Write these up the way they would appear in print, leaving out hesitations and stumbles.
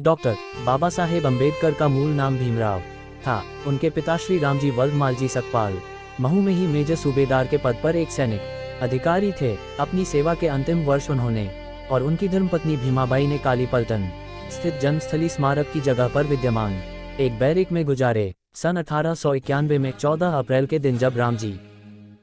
Doctor Baba Saheb Ambedkar का मूल नाम भीमराव था। उनके पिता श्री रामजी वल्लभमालजी सकपाल महू में ही मेजर सूबेदार के पद पर एक सैनिक अधिकारी थे। अपनी सेवा के अंतिम वर्ष उन्होंने और उनकी धर्मपत्नी भीमाबाई ने कालीपलटन स्थित जन्मस्थली स्मारक की जगह पर विद्यमान एक बैरिक में गुजारे। सन 1891 में 14 अप्रैल के दिन जब रामजी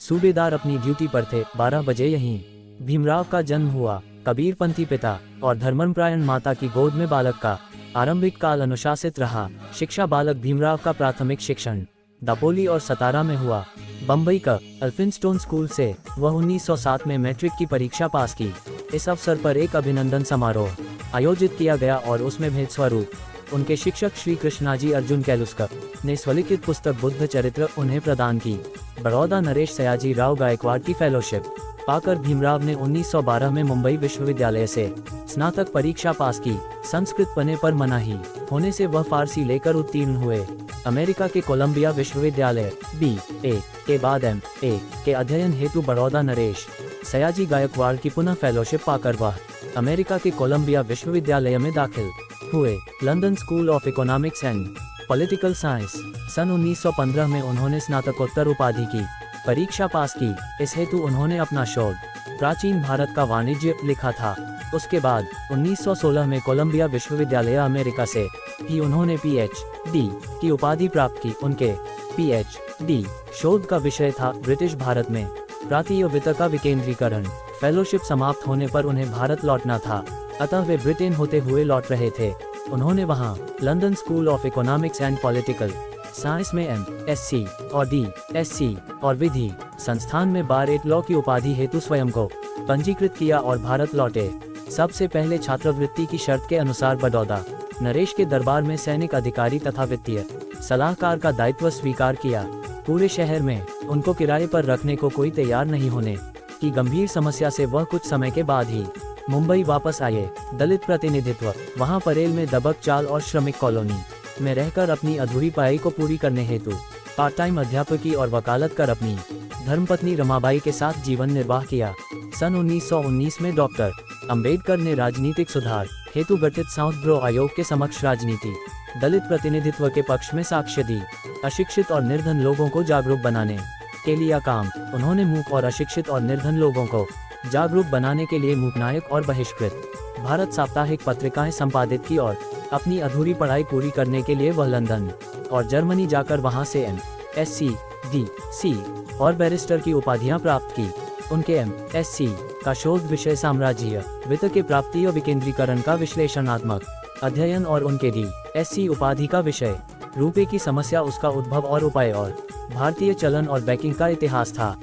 सूबेदार अपनी ड्यूटी पर थे, 12 बजे यहीं भीमराव का जन्म हुआ। कबीरपंथी पिता और धर्मपरायण माता की गोद में बालक का आरंभिक काल अनुशासित रहा। शिक्षा बालक भीमराव का प्राथमिक शिक्षण दापोली और सतारा में हुआ। बम्बई का एल्फिंस्टोन स्कूल से वह 1907 में मैट्रिक की परीक्षा पास की। इस अवसर पर एक अभिनंदन समारोह आयोजित किया गया और उसमें भेंट स्वरूप उनके शिक्षक श्री कृष्णाजी अर्जुन कैलुस्कर ने स्वलिखित पुस्तक बुद्ध चरित्र उन्हें प्रदान की। बड़ौदा नरेश सयाजी राव गायकवाड़ की फेलोशिप पाकर भीमराव ने 1912 में मुंबई विश्वविद्यालय से स्नातक परीक्षा पास की। संस्कृत पढ़ने पर मनाही होने से वह फारसी लेकर उत्तीर्ण हुए। अमेरिका के कोलंबिया विश्वविद्यालय BA के बाद MA के अध्ययन हेतु बड़ौदा नरेश सयाजी गायकवाड़ की पुनः फेलोशिप पाकर वह अमेरिका के कोलंबिया विश्वविद्यालय में दाखिल हुए। London School of Economics and Political Science सन 1915 में उन्होंने स्नातकोत्तर उपाधि की परीक्षा पास की। इस हेतु उन्होंने अपना शोध प्राचीन भारत का वाणिज्य लिखा था। उसके बाद 1916 में कोलंबिया विश्वविद्यालय अमेरिका से ही उन्होंने PhD की उपाधि प्राप्त की। उनके PhD शोध का विषय था ब्रिटिश भारत में प्रांतीय वित्त का विकेंद्रीकरण। फेलोशिप समाप्त होने पर उन्हें भारत लौटना था, अतः वे ब्रिटेन होते हुए लौट रहे थे। उन्होंने वहां London School of Economics and Political science में MSc और DSc और विधि संस्थान में बार 8 लॉ की उपाधि हेतु स्वयं को पंजीकृत किया और भारत लौटे। सबसे पहले छात्रवृत्ति की शर्त के अनुसार बड़ौदा नरेश के दरबार में सैनिक अधिकारी तथा वित्तीय सलाहकार का दायित्व स्वीकार किया। पूरे शहर में उनको किराए पर रखने को कोई तैयार नहीं होने की गंभीर समस्या से वह कुछ समय के बाद ही मुंबई वापस आए। दलित प्रतिनिधित्व वहां परेल में दबक चाल और श्रमिक कॉलोनी में रहकर अपनी अधूरी पढ़ाई को पूरी करने हेतु पार्ट टाइम अध्यापकी और वकालत कर अपनी धर्मपत्नी रमाबाई के साथ जीवन निर्वाह किया। सन 1919 में डॉक्टर अंबेडकर ने राजनीतिक सुधार हेतु गठित साउथ ब्रो आयोग के समक्ष राजनीति दलित प्रतिनिधित्व के पक्ष में साक्ष्य दी। अशिक्षित और निर्धन लोगों को जागरूक बनाने के लिए काम उन्होंने मूक और अशिक्षित और निर्धन लोगों को जागरूक बनाने के लिए मूकनायक और बहिष्कृत भारत साप्ताहिक पत्रिकाएं संपादित की और अपनी अधूरी पढ़ाई पूरी करने के लिए वह लंदन और जर्मनी जाकर वहां से MSc DC और बैरिस्टर की उपाधियां प्राप्त की। उनके MSc का शोध विषय साम्राज्य वित्त के प्राप्ति और विकेंद्रीकरण का विश्लेषणात्मक अध्ययन और उनके DSc उपाधि का विषय रुपये की समस्या, उसका उद्भव और उपाय और भारतीय चलन और बैंकिंग का इतिहास था।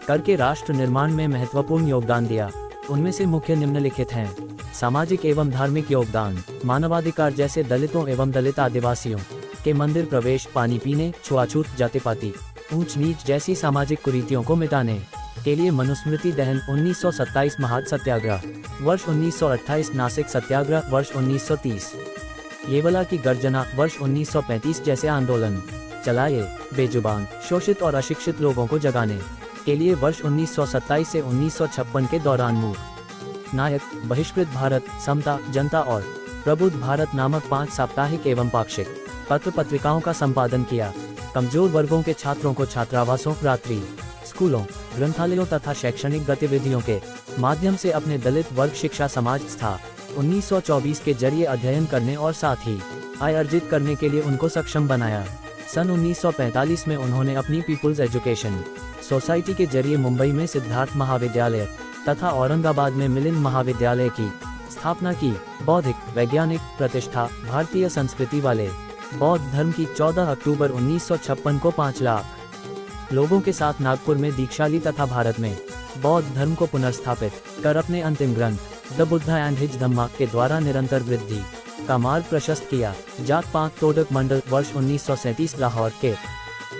करके राष्ट्र निर्माण में महत्वपूर्ण योगदान दिया। उनमें से मुख्य निम्नलिखित हैं: सामाजिक एवं धार्मिक योगदान, मानवाधिकार जैसे दलितों एवं दलित आदिवासियों के मंदिर प्रवेश, पानी पीने, छुआछूत, जाति-पाति, ऊंच नीच जैसी सामाजिक कुरीतियों को मिटाने के लिए मनुस्मृति दहन 1927, महाद सत्याग्रह वर्ष 1928, नासिक सत्याग्रह वर्ष 1930, येवला की गर्जना वर्ष 1935 जैसे आंदोलन चलाए। बेजुबान, शोषित और अशिक्षित लोगों को जगाने के लिए वर्ष 1927 से 1956 के दौरान मूक नायक, बहिष्कृत भारत, समता, जनता और प्रबुद्ध भारत नामक 5 साप्ताहिक एवं पाक्षिक पत्र पत्रिकाओं का संपादन किया। कमजोर वर्गों के छात्रों को छात्रावासों, रात्रि स्कूलों, ग्रंथालयों तथा शैक्षणिक गतिविधियों के माध्यम से अपने दलित वर्ग शिक्षा समाज संस्था 1924 के जरिए अध्ययन करने और साथ ही आय अर्जित करने के लिए उनको सक्षम बनाया। सन 1945 में उन्होंने अपनी पीपुल्स एजुकेशन सोसाइटी के जरिए मुंबई में सिद्धार्थ महाविद्यालय तथा औरंगाबाद में मिलिंद महाविद्यालय की स्थापना की। बौद्धिक वैज्ञानिक प्रतिष्ठा, भारतीय संस्कृति वाले बौद्ध धर्म की 14 अक्टूबर 1956 को 5 लाख लोगों के साथ नागपुर में दीक्षाली तथा भारत में बौद्ध धर्म को पुनर्स्थापित कर अपने अंतिम ग्रंथ द बुद्धा एंड हिज धम्मा के द्वारा निरंतर वृद्धि का मार्ग प्रशस्त किया। जात पात तोड़क मंडल वर्ष 1937 लाहौर के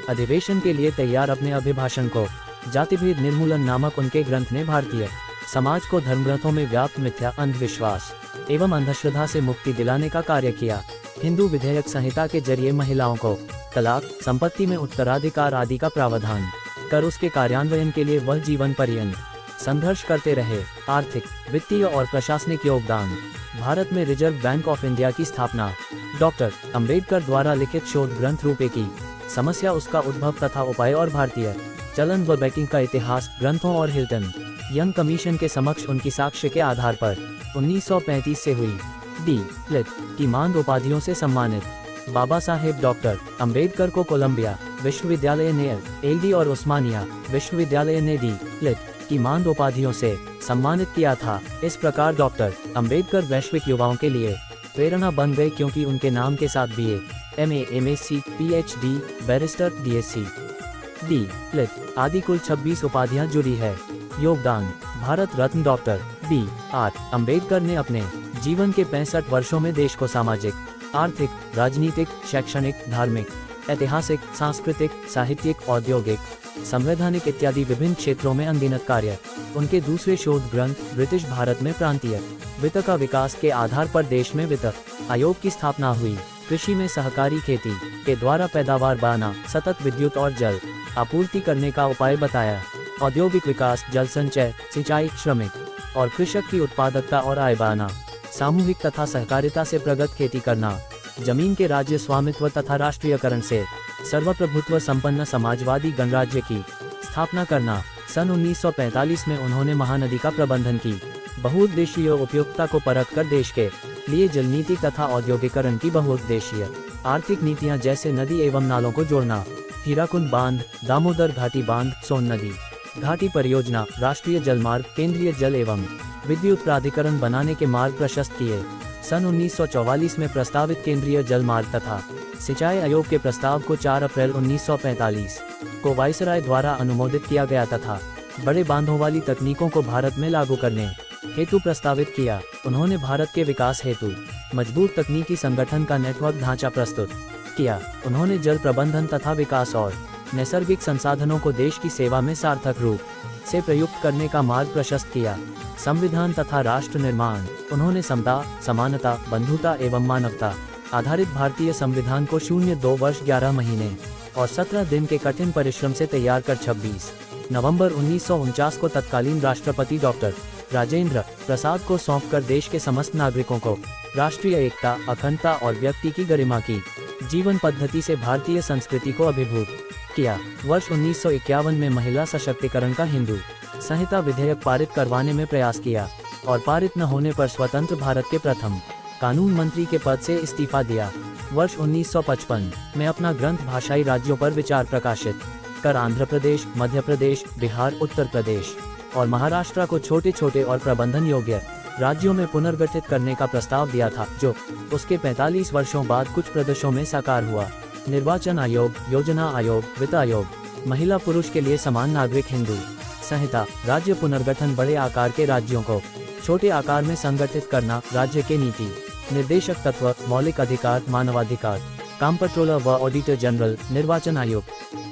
अधिवेशन के लिए तैयार अपने अभिभाषण को जातिभेद निर्मूलन नामक उनके ग्रंथ ने भारतीय समाज को धर्मग्रंथों में व्याप्त मिथ्या, अंधविश्वास एवं अंधश्रद्धा से मुक्ति दिलाने का कार्य किया। हिंदू विधेयक संहिता के जरिए महिलाओं को तलाक, संपत्ति में उत्तराधिकार आदि का प्रावधान कर उसके कार्यान्वयन के लिए वह जीवन पर्यंत संघर्ष करते रहे। आर्थिक, वित्तीय और प्रशासनिक योगदान, भारत में रिजर्व बैंक ऑफ इंडिया की स्थापना। डॉक्टर अंबेडकर द्वारा लिखित शोध ग्रंथ रुपए की समस्या, उसका उद्भव तथा उपाय और भारतीय चलन व बैंकिंग का इतिहास ग्रंथों और हिल्टन यंग कमीशन के समक्ष उनकी साक्ष्य के आधार पर 1935 से हुई डी लिट की मानद उपाधियों से सम्मानित। बाबा साहेब डॉक्टर अंबेडकर को कोलंबिया विश्वविद्यालय ने एलडी और उस्मानिया विश्वविद्यालय ने डी लिट की मानद उपाधियों से सम्मानित किया था। इस प्रकार डॉक्टर अंबेडकर वैश्विक युवाओं के लिए प्रेरणा बन गए, क्योंकि उनके नाम के साथ BA, MA, MSc, PhD, barrister, DSc, D Litt आदि कुल 26 उपाधियां जुड़ी है। योगदान। Bharat Ratna doctor B R Ambedkar ने अपने जीवन के 65 वर्षों में देश को सामाजिक, आर्थिक, राजनीतिक, शैक्षणिक, धार्मिक, ऐतिहासिक, सांस्कृतिक, साहित्यिक, औद्योगिक, संवैधानिक इत्यादि विभिन्न क्षेत्रों में अनगिनत कार्य। उनके दूसरे शोध ग्रंथ ब्रिटिश भारत में प्रांतीय वित्त का विकास के आधार पर देश में वित्त आयोग की स्थापना हुई। कृषि में सहकारी खेती के द्वारा पैदावार बढ़ाना, सतत विद्युत और जल आपूर्ति करने का उपाय बताया। औद्योगिक विकास, जल संचय, सिंचाई, श्रमिक और कृषक की उत्पादकता और आय बढ़ाना, सामूहिक तथा सहकारिता से प्रगत खेती करना, जमीन के राज्य स्वामित्व तथा राष्ट्रीयकरण से सर्वप्रभुत्व संपन्न समाजवादी गणराज्य की स्थापना करना। सन 1945 में उन्होंने महानदी का प्रबंधन की बहुउद्देशीय उपयुक्तता को परखकर देश के लिए जल नीति तथा औद्योगिकरण की बहुउद्देशीय आर्थिक नीतियां, जैसे नदी एवं नालों को जोड़ना, हीराकुंड बांध, दामोदर घाटी बांध, सोन नदी घाटी परियोजना, राष्ट्रीय जलमार्ग, केंद्रीय जल एवं विद्युत प्राधिकरण बनाने के मार्ग प्रशस्त किए। सन 1944 में प्रस्तावित केंद्रीय जल मार्ग तथा सिंचाई आयोग के प्रस्ताव को 4 अप्रैल 1945 को वायसराय द्वारा अनुमोदित किया गया तथा बड़े बांधों वाली तकनीकों को भारत में लागू करने हेतु प्रस्तावित किया। उन्होंने भारत के विकास हेतु मजबूत तकनीकी संगठन का नेटवर्क ढांचा प्रस्तुत किया। उन्होंने जल प्रबंधन तथा विकास और नैसर्गिक संसाधनों को देश की सेवा में सार्थक रूप से प्रयुक्त करने का मार्ग प्रशस्त किया। संविधान तथा राष्ट्र निर्माण। उन्होंने समता, समानता, बंधुता एवं मानवता आधारित भारतीय संविधान को 2 वर्ष 11 महीने और 17 दिन के कठिन परिश्रम से तैयार कर 26 नवंबर 1949 को तत्कालीन राष्ट्रपति डॉक्टर राजेंद्र प्रसाद को सौंपकर देश के समस्त नागरिकों को राष्ट्रीय एकता, अखंडता और व्यक्ति की गरिमा की जीवन पद्धति से भारतीय संस्कृति को अभिभूत किया। वर्ष 1951 में महिला सशक्तिकरण का हिंदू संहिता विधेयक पारित करवाने में प्रयास किया और पारित न होने पर स्वतंत्र भारत के प्रथम कानून मंत्री के पद से इस्तीफा दिया। वर्ष 1955 में अपना ग्रंथ भाषाई राज्यों पर विचार प्रकाशित कर आंध्र प्रदेश, मध्य प्रदेश, बिहार, उत्तर प्रदेश और महाराष्ट्र को छोटे छोटे और प्रबंधन योग्य राज्यों में पुनर्गठित करने का प्रस्ताव दिया था, जो उसके 45 वर्षों बाद कुछ प्रदेशों में साकार हुआ। निर्वाचन आयोग, योजना आयोग, वित्त आयोग, महिला पुरुष के लिए समान नागरिक हिंदू संहिता, राज्य पुनर्गठन, बड़े आकार के राज्यों को छोटे आकार में संगठित करना, राज्य के नीति निर्देशक तत्व, मौलिक अधिकार, मानवाधिकार, कंट्रोलर व ऑडिटर जनरल, निर्वाचन आयोग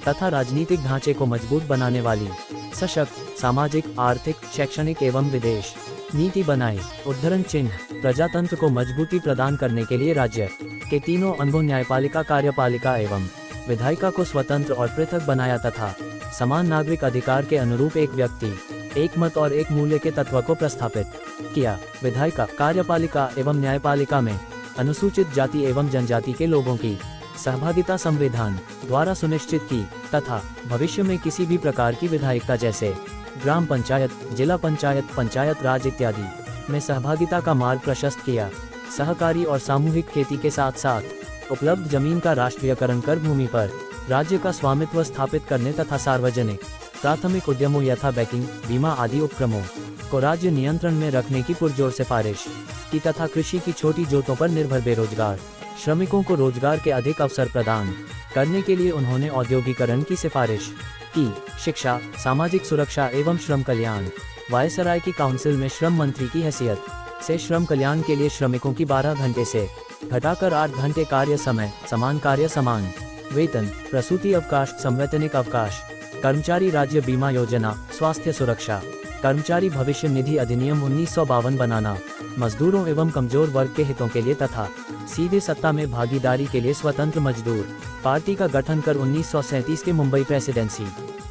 तथा राजनीतिक ढांचे को मजबूत बनाने वाली सशक्त सामाजिक, आर्थिक, शैक्षणिक एवं विदेश नीति बनाए। उद्धरण चिन्ह। प्रजातंत्र को मजबूती प्रदान करने के लिए राज्य के तीनों अंगों न्यायपालिका, कार्यपालिका एवं विधायिका को स्वतंत्र और पृथक बनाया तथा समान नागरिक अधिकार के अनुरूप एक व्यक्ति, एक मत और एक मूल्य के तत्व को प्रस्थापित किया। विधायिका, कार्यपालिका एवं न्यायपालिका में अनुसूचित जाति एवं जनजाति के लोगों की सहभागिता संविधान द्वारा सुनिश्चित की तथा भविष्य में किसी भी प्रकार की विधायिकता, जैसे ग्राम पंचायत, जिला पंचायत, पंचायत राज इत्यादि में सहभागिता का मार्ग प्रशस्त किया। सहकारी और सामूहिक खेती के साथ साथ उपलब्ध जमीन का राष्ट्रीयकरण कर भूमि पर राज्य का स्वामित्व स्थापित करने तथा सार्वजनिक प्राथमिक उद्यमों यथा बैंकिंग, बीमा आदि उपक्रमों को राज्य नियंत्रण में रखने की पुरजोर सिफारिश की तथा कृषि की छोटी जोतों पर निर्भर बेरोजगार श्रमिकों को रोजगार के अधिक अवसर प्रदान करने के लिए उन्होंने औद्योगिकरण की सिफारिश की। शिक्षा, सामाजिक सुरक्षा एवं श्रम कल्याण। वायसराय की काउंसिल में श्रम मंत्री की हैसियत से श्रम कल्याण के लिए श्रमिकों की 12 घंटे से घटाकर 8 घंटे कार्य समय, समान कार्य समान वेतन, प्रसूति अवकाश, संवैतनिक अवकाश, कर्मचारी राज्य बीमा योजना, स्वास्थ्य सुरक्षा, कर्मचारी भविष्य निधि अधिनियम 1952 बनाना, मजदूरों एवं कमजोर वर्ग के हितों के लिए तथा सीधे सत्ता में भागीदारी के लिए स्वतंत्र मजदूर पार्टी का गठन कर 1937 के मुंबई प्रेसिडेंसी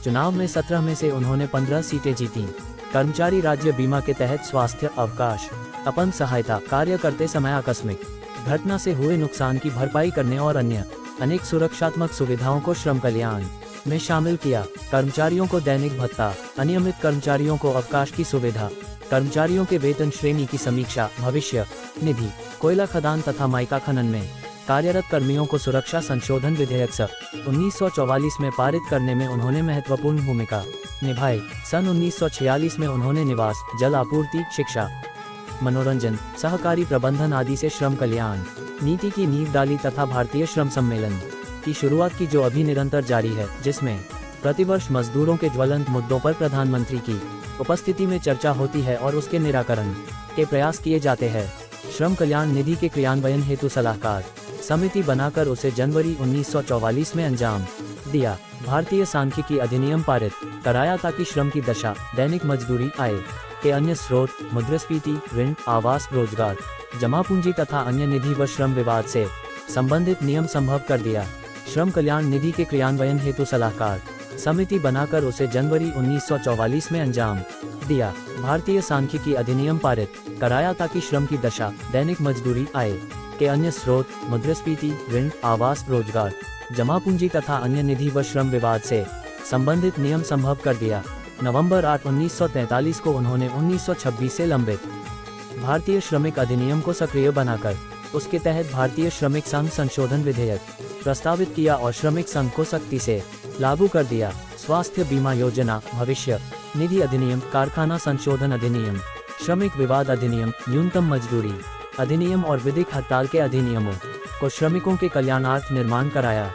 चुनाव में 17 में से उन्होंने 15 सीटें जीती। कर्मचारी राज्य बीमा के तहत स्वास्थ्य अवकाश, अपंग सहायता कार्य करते समय आकस्मिक घटना से हुए नुकसान की भरपाई करने और अन्य अनेक सुरक्षात्मक सुविधाओं को श्रम कल्याण में शामिल किया। कर्मचारियों को दैनिक भत्ता, अनियमित कर्मचारियों को अवकाश की सुविधा, कर्मचारियों के वेतन श्रेणी की समीक्षा, भविष्य निधि, कोयला खदान तथा माइका खनन में कार्यरत कर्मियों को सुरक्षा संशोधन विधेयक सन 1944 में पारित करने में उन्होंने महत्वपूर्ण भूमिका निभाई। सन 1946 में उन्होंने निवास, जल आपूर्ति, शिक्षा, मनोरंजन, सहकारी प्रबंधन आदि से श्रम कल्याण नीति की नींव डाली तथा भारतीय श्रम सम्मेलन की शुरुआत की, जो अभी निरंतर जारी है, जिसमें प्रतिवर्ष मजदूरों के ज्वलंत मुद्दों पर प्रधानमंत्री की उपस्थिति में चर्चा होती है और उसके निराकरण के प्रयास किए जाते हैं। श्रम कल्याण निधि के क्रियान्वयन हेतु सलाहकार समिति बनाकर उसे जनवरी 1944 में अंजाम दिया। भारतीय सांख्यिकी अधिनियम पारित कराया ताकि श्रम की दशा, दैनिक मजदूरी, आय के अन्य स्रोत, मुद्रास्फीति, ऋण, आवास, रोजगार, जमा पूंजी तथा अन्य निधि व श्रम विवाद से संबंधित नियम संभव कर दिया। श्रम कल्याण निधि के क्रियान्वयन हेतु सलाहकार समिति बनाकर उसे जनवरी 1944 में अंजाम दिया। भारतीय सांख्यिकी अधिनियम पारित कराया ताकि श्रम की दशा, दैनिक मजदूरी, आय के अन्य स्रोत, मुद्रास्फीति, ऋण, आवास, रोजगार, जमा पूंजी तथा अन्य निधि व श्रम विवाद से संबंधित नियम संभव कर दिया। नवंबर 8, 1943 को उन्होंने 1926 से लंबित भारतीय श्रमिक अधिनियम को सक्रिय बनाकर उसके तहत भारतीय श्रमिक संघ संशोधन विधेयक प्रस्तावित किया और श्रमिक संघ को सख्ती से लागू कर दिया। स्वास्थ्य बीमा योजना, भविष्य निधि अधिनियम, कारखाना संशोधन अधिनियम, श्रमिक विवाद अधिनियम, न्यूनतम मजदूरी अधिनियम और विधिक हड़ताल के अधिनियमों को श्रमिकों के कल्याणार्थ निर्माण कराया।